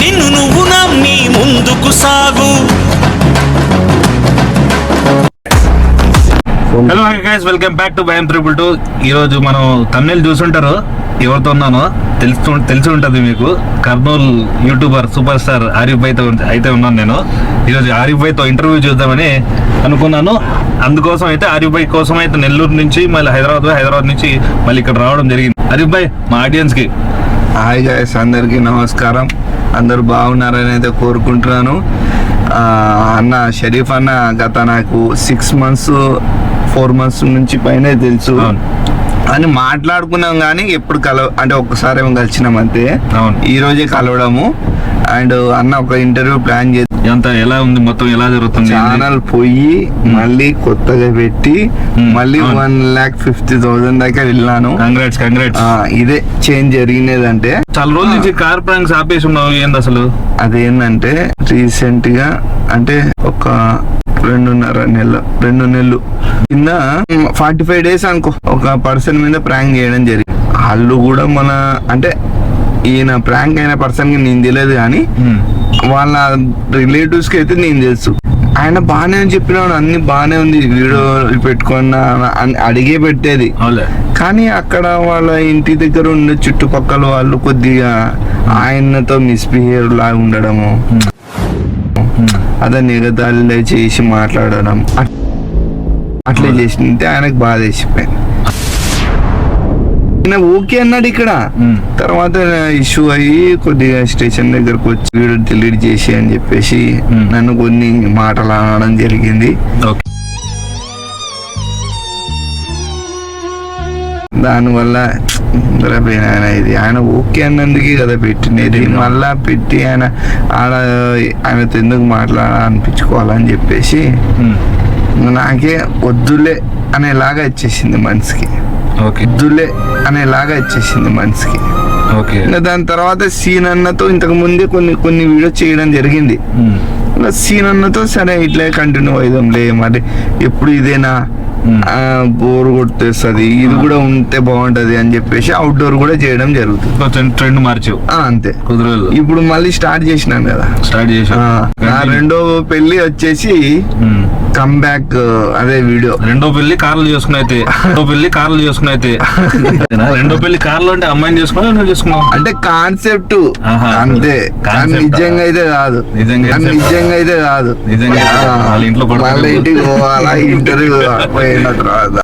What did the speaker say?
నిన్ను నువ్వు నమ్మి ముందుకు సాగు. Hello guys, welcome back to భయం 222. ఈరోజు మనం తమిళ చూసుంటారు, ఎవరితో ఉన్నానో తెలిసి ఉంటుంది మీకు. Kurnool YouTuber super star Arif భాయ్తో అయితే ఉన్నాను నేను. ఈరోజు ఆరిఫ్ భాయ్తో ఇంటర్వ్యూ చూద్దామని అనుకున్నాను. అందుకోసం అయితే ఆరిఫ్ భాయ్ కోసం అయితే నెల్లూరు నుంచి మళ్ళీ హైదరాబాద్ నుంచి మళ్ళీ ఇక్కడ రావడం జరిగింది. ఆరిఫ్ భాయ్, మా ఆడియన్స్కి హాయ్ గైస్, అందరికీ నమస్కారం. అందరూ బాగున్నారని అయితే కోరుకుంటున్నాను. అన్న షరీఫ్ అన్న గత నాకు 4 months నుంచి పైన తెలుసు అని మాట్లాడుకున్నాం, కానీ ఎప్పుడు అంటే ఒక్కసారి ఏమో కలిసినాం అంతే. ఈ రోజే కలవడము. అండ్ అన్న ఒక ఇంటర్వ్యూ ప్లాన్ చేసి అంత ఎలా ఉంది, మొత్తం ఎలా జరుగుతుంది, ఛానల్ పోయి మళ్ళీ కొత్తగా పెట్టి మళ్ళీ 1,50,000 దాకా వెళ్ళాను. కంగ్రాట్స్. ఇదే చేంజ్ జరిగినదంటే చాలా రోజుల నుంచి కార్ ప్రాంక్స్ ఆపేసి ఉన్నావు, ఏంది అసలు? అదేంటంటే రీసెంట్ గా అంటే ఒక 2 నెలలు కింద 45 days అనుకో, ఒక పర్సన్ మీద ప్రాంక్ చేయడం జరిగింది. వాళ్ళు కూడా మన అంటే ఈయన ప్రాంక్ అయిన పర్సన్ కి నేను తెలియదు, కానీ వాళ్ళ రిలేటివ్స్ కి అయితే నేను తెలుసు. ఆయన బాగానే చెప్పినాడు, అన్ని బాగానే ఉంది, వీడియో పెట్టుకున్నా అడిగే పెట్టేది. కానీ అక్కడ వాళ్ళ ఇంటి దగ్గర ఉండే చుట్టుపక్కల వాళ్ళు కొద్దిగా ఆయనతో మిస్బిహేవ్ లాగా ఉండడము, అదే నిగదాలు చేసి మాట్లాడడం అట్లా చేసింటే ఆయనకు బాధ వేసిపోయింది. ఆయన ఓకే అన్నాడు ఇక్కడ. తర్వాత ఇష్యూ అయ్యి కొద్దిగా స్టేషన్ దగ్గరకు వచ్చి వీడియో డిలీట్ చేసి అని చెప్పేసి నన్ను కొన్ని మాటలు అనడం జరిగింది. దానివల్ల ఆయన ఇది ఆయన ఓకే అన్నందుకే కదా పెట్టినది. మళ్ళా పెట్టి ఆయనతో ఎందుకు అనిపించుకోవాలని చెప్పేసి నాకే వద్దులే అనేలాగా వచ్చేసింది మనసుకి. వద్దులే అనేలాగా వచ్చేసింది మనసుకి. దాని తర్వాత సీన్ అన్నతో ఇంతకు ముందే కొన్ని వీడియో చేయడం జరిగింది. సీన్ అన్నతో సరే ఇట్లే కంటిన్యూ అయిదాంలే, మరి ఎప్పుడు ఇదేనా, బోర్ కొట్టేస్తుంది, ఇది కూడా ఉంటే బాగుంటది అని చెప్పేసి అవుట్డోర్ కూడా చేయడం జరుగుతుంది. ట్రెండ్ మార్చావు అంతే. కుదరదు. ఇప్పుడు మళ్ళీ స్టార్ట్ చేసినాను కదా. నా రెండో పెళ్లి వచ్చేసి కమ్ బ్యాక్ అదే వీడియో. రెండో పెళ్లి కార్లు చేసుకుని అయితే రెండో పెళ్లి కార్లు అంటే అమ్మాయిని చేసుకున్నావు అంటే కాన్సెప్ట్ అంతే, నిజంగా అయితే కాదు. నిజంగా ఇంటికి పోవాలా ఇంటర్వ్యూ పోయిన తర్వాత